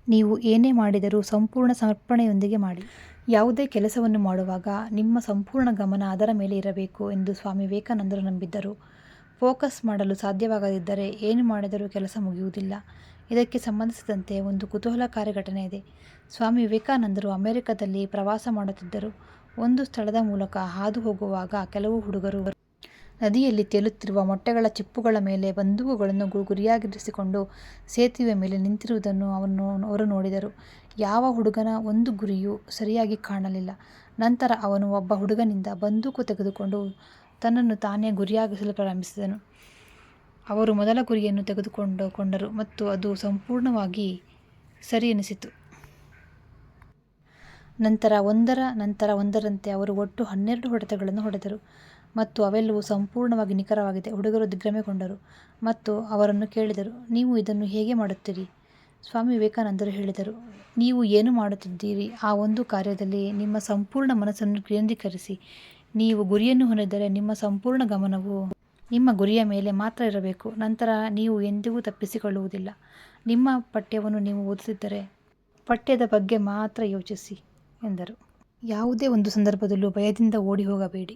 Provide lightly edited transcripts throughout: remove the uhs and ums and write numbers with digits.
ನೀವು ಏನೇ ಮಾಡಿದರೂ ಸಂಪೂರ್ಣ ಸಮರ್ಪಣೆಯೊಂದಿಗೆ ಮಾಡಿ. ಯಾವುದೇ ಕೆಲಸವನ್ನು ಮಾಡುವಾಗ ನಿಮ್ಮ ಸಂಪೂರ್ಣ ಗಮನ ಅದರ ಮೇಲೆ ಇರಬೇಕು ಎಂದು ಸ್ವಾಮಿ ವಿವೇಕಾನಂದರು ನಂಬಿದ್ದರು. ಫೋಕಸ್ ಮಾಡಲು ಸಾಧ್ಯವಾಗದಿದ್ದರೆ ಏನು ಮಾಡಿದರೂ ಕೆಲಸ ಮುಗಿಯುವುದಿಲ್ಲ. ಇದಕ್ಕೆ ಸಂಬಂಧಿಸಿದಂತೆ ಒಂದು ಕುತೂಹಲಕಾರಿ ಘಟನೆ ಇದೆ. ಸ್ವಾಮಿ ವಿವೇಕಾನಂದರು ಅಮೆರಿಕದಲ್ಲಿ ಪ್ರವಾಸ ಮಾಡುತ್ತಿದ್ದರು. ಒಂದು ಸ್ಥಳದ ಮೂಲಕ ಹಾದು ಹೋಗುವಾಗ ಕೆಲವು ಹುಡುಗರು ನದಿಯಲ್ಲಿ ತೇಲುತ್ತಿರುವ ಮೊಟ್ಟೆಗಳ ಚಿಪ್ಪುಗಳ ಮೇಲೆ ಬಂದೂಕುಗಳನ್ನು ಗುರಿಯಾಗಿರಿಸಿಕೊಂಡು ಸೇತುವೆ ಮೇಲೆ ನಿಂತಿರುವುದನ್ನು ಅವರು ನೋಡಿದರು. ಯಾವ ಹುಡುಗನ ಒಂದು ಗುರಿಯೂ ಸರಿಯಾಗಿ ಕಾಣಲಿಲ್ಲ. ನಂತರ ಅವನು ಒಬ್ಬ ಹುಡುಗನಿಂದ ಬಂದೂಕು ತೆಗೆದುಕೊಂಡು ತನ್ನನ್ನು ತಾನೇ ಗುರಿಯಾಗಿಸಲು ಪ್ರಾರಂಭಿಸಿದನು. ಅವರು ಮೊದಲ ಗುರಿಯನ್ನು ತೆಗೆದುಕೊಂಡರು ಮತ್ತು ಅದು ಸಂಪೂರ್ಣವಾಗಿ ಸರಿ ಎನಿಸಿತು. ನಂತರ ಒಂದರ ನಂತರ ಒಂದರಂತೆ ಅವರು ಒಟ್ಟು 12 ಹೊಡೆತಗಳನ್ನು ಹೊಡೆದರು ಮತ್ತು ಅವೆಲ್ಲವೂ ಸಂಪೂರ್ಣವಾಗಿ ನಿಖರವಾಗಿದೆ. ಹುಡುಗರು ದಿಗ್ಭ್ರಮೆಗೊಂಡರು ಮತ್ತು ಅವರನ್ನು ಕೇಳಿದರು, ನೀವು ಇದನ್ನು ಹೇಗೆ ಮಾಡುತ್ತೀರಿ? ಸ್ವಾಮಿ ವಿವೇಕಾನಂದರು ಹೇಳಿದರು, ನೀವು ಏನು ಮಾಡುತ್ತಿದ್ದೀರಿ ಆ ಒಂದು ಕಾರ್ಯದಲ್ಲಿ ನಿಮ್ಮ ಸಂಪೂರ್ಣ ಮನಸ್ಸನ್ನು ಕೇಂದ್ರೀಕರಿಸಿ. ನೀವು ಗುರಿಯನ್ನು ಹೊಂದಿದ್ದರೆ ನಿಮ್ಮ ಸಂಪೂರ್ಣ ಗಮನವು ನಿಮ್ಮ ಗುರಿಯ ಮೇಲೆ ಮಾತ್ರ ಇರಬೇಕು. ನಂತರ ನೀವು ಎಂದಿಗೂ ತಪ್ಪಿಸಿಕೊಳ್ಳುವುದಿಲ್ಲ. ನಿಮ್ಮ ಪಠ್ಯವನ್ನು ನೀವು ಓದುತ್ತಿದ್ದರೆ ಪಠ್ಯದ ಬಗ್ಗೆ ಮಾತ್ರ ಯೋಚಿಸಿ ಎಂದರು. ಯಾವುದೇ ಒಂದು ಸಂದರ್ಭದಲ್ಲೂ ಭಯದಿಂದ ಓಡಿ ಹೋಗಬೇಡಿ,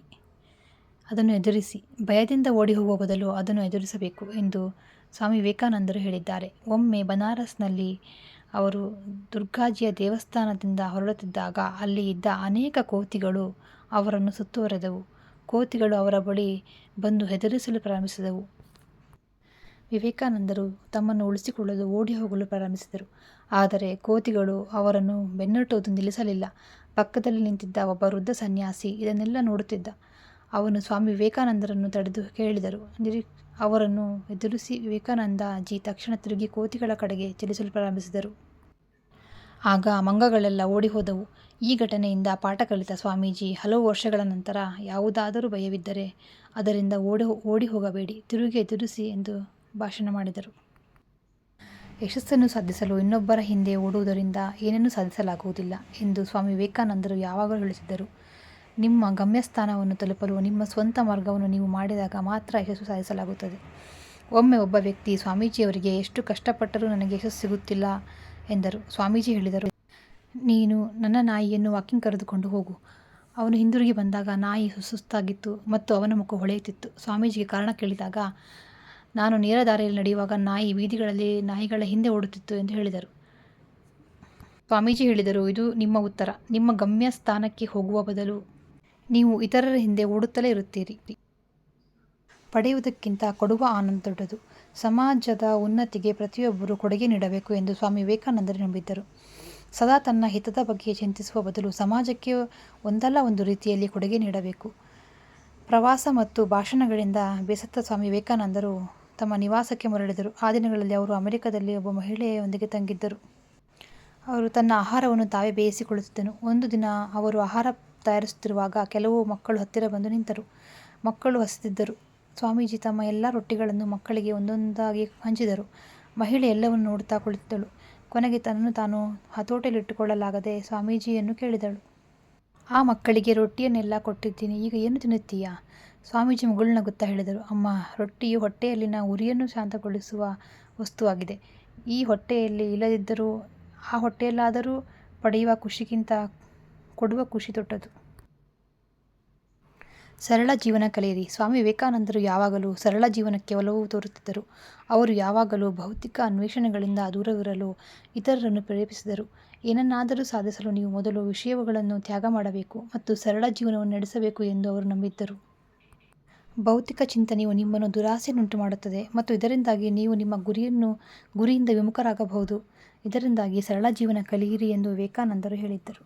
ಅದನ್ನು ಎದುರಿಸಿ. ಭಯದಿಂದ ಓಡಿ ಹೋಗುವ ಬದಲು ಅದನ್ನು ಎದುರಿಸಬೇಕು ಎಂದು ಸ್ವಾಮಿ ವಿವೇಕಾನಂದರು ಹೇಳಿದ್ದಾರೆ. ಒಮ್ಮೆ ಬನಾರಸ್ನಲ್ಲಿ ಅವರು ದುರ್ಗಾಜಿಯ ದೇವಸ್ಥಾನದಿಂದ ಹೊರಡುತ್ತಿದ್ದಾಗ ಅಲ್ಲಿ ಇದ್ದ ಅನೇಕ ಕೋತಿಗಳು ಅವರನ್ನು ಸುತ್ತುವರೆದವು. ಕೋತಿಗಳು ಅವರ ಬಳಿ ಬಂದು ಹೆದರಿಸಲು ಪ್ರಾರಂಭಿಸಿದವು. ವಿವೇಕಾನಂದರು ತಮ್ಮನ್ನು ಉಳಿಸಿಕೊಳ್ಳಲು ಓಡಿ ಹೋಗಲು ಪ್ರಾರಂಭಿಸಿದರು. ಆದರೆ ಕೋತಿಗಳು ಅವರನ್ನು ಬೆನ್ನಟ್ಟುವುದು ನಿಲ್ಲಿಸಲಿಲ್ಲ. ಪಕ್ಕದಲ್ಲಿ ನಿಂತಿದ್ದ ಒಬ್ಬ ವೃದ್ಧ ಸನ್ಯಾಸಿ ಇದನ್ನೆಲ್ಲ ನೋಡುತ್ತಿದ್ದ. ಅವನು ಸ್ವಾಮಿ ವಿವೇಕಾನಂದರನ್ನು ತಡೆದು ಕೇಳಿದರು. ಅವರನ್ನು ಎದುರಿಸಿ ವಿವೇಕಾನಂದಜಿ ತಕ್ಷಣ ತಿರುಗಿ ಕೋತಿಗಳ ಕಡೆಗೆ ಚಲಿಸಲು ಪ್ರಾರಂಭಿಸಿದರು. ಆಗ ಮಂಗಗಳೆಲ್ಲ ಓಡಿ ಹೋದವು. ಈ ಘಟನೆಯಿಂದ ಪಾಠ ಕಲಿತ ಸ್ವಾಮೀಜಿ ಹಲವು ವರ್ಷಗಳ ನಂತರ ಯಾವುದಾದರೂ ಭಯವಿದ್ದರೆ ಅದರಿಂದ ಓಡಿ ಹೋಗಬೇಡಿ, ತಿರುಗಿ ಎದುರಿಸಿ ಎಂದು ಭಾಷಣ ಮಾಡಿದರು. ಯಶಸ್ಸನ್ನು ಸಾಧಿಸಲು ಇನ್ನೊಬ್ಬರ ಹಿಂದೆ ಓಡುವುದರಿಂದ ಏನನ್ನೂ ಸಾಧಿಸಲಾಗುವುದಿಲ್ಲ ಎಂದು ಸ್ವಾಮಿ ವಿವೇಕಾನಂದರು ಯಾವಾಗಲೂ ಹೇಳುತ್ತಿದ್ದರು. ನಿಮ್ಮ ಗಮ್ಯಸ್ಥಾನವನ್ನು ತಲುಪಲು ನಿಮ್ಮ ಸ್ವಂತ ಮಾರ್ಗವನ್ನು ನೀವು ಮಾಡಿದಾಗ ಮಾತ್ರ ಯಶಸ್ಸು ಸಾಧಿಸಲಾಗುತ್ತದೆ. ಒಮ್ಮೆ ಒಬ್ಬ ವ್ಯಕ್ತಿ ಸ್ವಾಮೀಜಿಯವರಿಗೆ, ಎಷ್ಟು ಕಷ್ಟಪಟ್ಟರೂ ನನಗೆ ಯಶಸ್ಸು ಸಿಗುತ್ತಿಲ್ಲ ಎಂದರು. ಸ್ವಾಮೀಜಿ ಹೇಳಿದರು, ನೀನು ನನ್ನ ನಾಯಿಯನ್ನು ವಾಕಿಂಗ್ ಕರೆದುಕೊಂಡು ಹೋಗು. ಅವನು ಹಿಂದಿರುಗಿ ಬಂದಾಗ ನಾಯಿ ಸುಸ್ತಾಗಿತ್ತು ಮತ್ತು ಅವನ ಮುಖ ಹೊಳೆಯುತ್ತಿತ್ತು. ಸ್ವಾಮೀಜಿಗೆ ಕಾರಣ ಕೇಳಿದಾಗ, ನಾನು ನೇರ ದಾರಿಯಲ್ಲಿ ನಡೆಯುವಾಗ ನಾಯಿ ಬೀದಿಗಳಲ್ಲಿ ನಾಯಿಗಳ ಹಿಂದೆ ಓಡುತ್ತಿತ್ತು ಎಂದು ಹೇಳಿದರು. ಸ್ವಾಮೀಜಿ ಹೇಳಿದರು, ಇದು ನಿಮ್ಮ ಉತ್ತರ. ನಿಮ್ಮ ಗಮ್ಯ ಸ್ಥಾನಕ್ಕೆ ಹೋಗುವ ಬದಲು ನೀವು ಇತರರ ಹಿಂದೆ ಓಡುತ್ತಲೇ ಇರುತ್ತೀರಿ. ಪಡೆಯುವುದಕ್ಕಿಂತ ಕೊಡುವ ಆನಂದ ದೊಡ್ಡದು. ಸಮಾಜದ ಉನ್ನತಿಗೆ ಪ್ರತಿಯೊಬ್ಬರೂ ಕೊಡುಗೆ ನೀಡಬೇಕು ಎಂದು ಸ್ವಾಮಿ ವಿವೇಕಾನಂದರು ನಂಬಿದ್ದರು. ಸದಾ ತನ್ನ ಹಿತದ ಬಗ್ಗೆ ಚಿಂತಿಸುವ ಬದಲು ಸಮಾಜಕ್ಕೆ ಒಂದಲ್ಲ ಒಂದು ರೀತಿಯಲ್ಲಿ ಕೊಡುಗೆ ನೀಡಬೇಕು. ಪ್ರವಾಸ ಮತ್ತು ಭಾಷಣಗಳಿಂದ ಬೇಸತ್ತ ಸ್ವಾಮಿ ವಿವೇಕಾನಂದರು ತಮ್ಮ ನಿವಾಸಕ್ಕೆ ಮರಳಿದರು. ಆ ದಿನಗಳಲ್ಲಿ ಅವರು ಅಮೆರಿಕದಲ್ಲಿ ಒಬ್ಬ ಮಹಿಳೆಯೊಂದಿಗೆ ತಂಗಿದ್ದರು. ಅವರು ತನ್ನ ಆಹಾರವನ್ನು ತಾವೇ ಬೇಯಿಸಿಕೊಳ್ಳುತ್ತಿದ್ದನು. ಒಂದು ದಿನ ಅವರು ಆಹಾರ ತಯಾರಿಸುತ್ತಿರುವಾಗ ಕೆಲವು ಮಕ್ಕಳು ಹತ್ತಿರ ಬಂದು ನಿಂತರು. ಮಕ್ಕಳು ಹಸಿದಿದ್ದರು. ಸ್ವಾಮೀಜಿ ತಮ್ಮ ಎಲ್ಲ ರೊಟ್ಟಿಗಳನ್ನು ಮಕ್ಕಳಿಗೆ ಒಂದೊಂದಾಗಿ ಹಂಚಿದರು. ಮಹಿಳೆ ಎಲ್ಲವನ್ನು ನೋಡುತ್ತಾ ಕುಳಿತಿದ್ದಳು. ಕೊನೆಗೆ ತನ್ನನ್ನು ತಾನು ಹತೋಟಿಯಲ್ಲಿಟ್ಟುಕೊಳ್ಳಲಾಗದೆ ಸ್ವಾಮೀಜಿಯನ್ನು ಕೇಳಿದಳು, ಆ ಮಕ್ಕಳಿಗೆ ರೊಟ್ಟಿಯನ್ನೆಲ್ಲ ಕೊಟ್ಟಿದ್ದೀನಿ, ಈಗ ಏನು ತಿನ್ನುತ್ತೀಯಾ? ಸ್ವಾಮೀಜಿ ಮುಗುಳ್ನಗುತ್ತಾ ಹೇಳಿದರು, ಅಮ್ಮ, ರೊಟ್ಟಿಯು ಹೊಟ್ಟೆಯಲ್ಲಿನ ಉರಿಯನ್ನು ಶಾಂತಗೊಳಿಸುವ ವಸ್ತುವಾಗಿದೆ. ಈ ಹೊಟ್ಟೆಯಲ್ಲಿ ಇಲ್ಲದಿದ್ದರೂ ಆ ಹೊಟ್ಟೆಯಲ್ಲಾದರೂ ಪಡೆಯುವ ಖುಷಿಗಿಂತ ಕೊಡುವ ಖುಷಿ ದೊಡ್ಡದು. ಸರಳ ಜೀವನ ಕಲಿಯಿರಿ. ಸ್ವಾಮಿ ವಿವೇಕಾನಂದರು ಯಾವಾಗಲೂ ಸರಳ ಜೀವನಕ್ಕೆ ಒಲವು ತೋರುತ್ತಿದ್ದರು. ಅವರು ಯಾವಾಗಲೂ ಭೌತಿಕ ಅನ್ವೇಷಣೆಗಳಿಂದ ದೂರವಿರಲು ಇತರರನ್ನು ಪ್ರೇರೇಪಿಸಿದರು. ಏನನ್ನಾದರೂ ಸಾಧಿಸಲು ನೀವು ಮೊದಲು ವಿಷಯಗಳನ್ನು ತ್ಯಾಗ ಮಾಡಬೇಕು ಮತ್ತು ಸರಳ ಜೀವನವನ್ನು ನಡೆಸಬೇಕು ಎಂದು ಅವರು ನಂಬಿದ್ದರು. ಭೌತಿಕ ಚಿಂತನೆಯು ನಿಮ್ಮನ್ನು ದುರಾಸೆಯನ್ನುಂಟು ಮಾಡುತ್ತದೆ ಮತ್ತು ಇದರಿಂದಾಗಿ ನೀವು ನಿಮ್ಮ ಗುರಿಯಿಂದ ವಿಮುಖರಾಗಬಹುದು. ಇದರಿಂದಾಗಿ ಸರಳ ಜೀವನ ಕಲಿಯಿರಿ ಎಂದು ವಿವೇಕಾನಂದರು ಹೇಳಿದ್ದರು.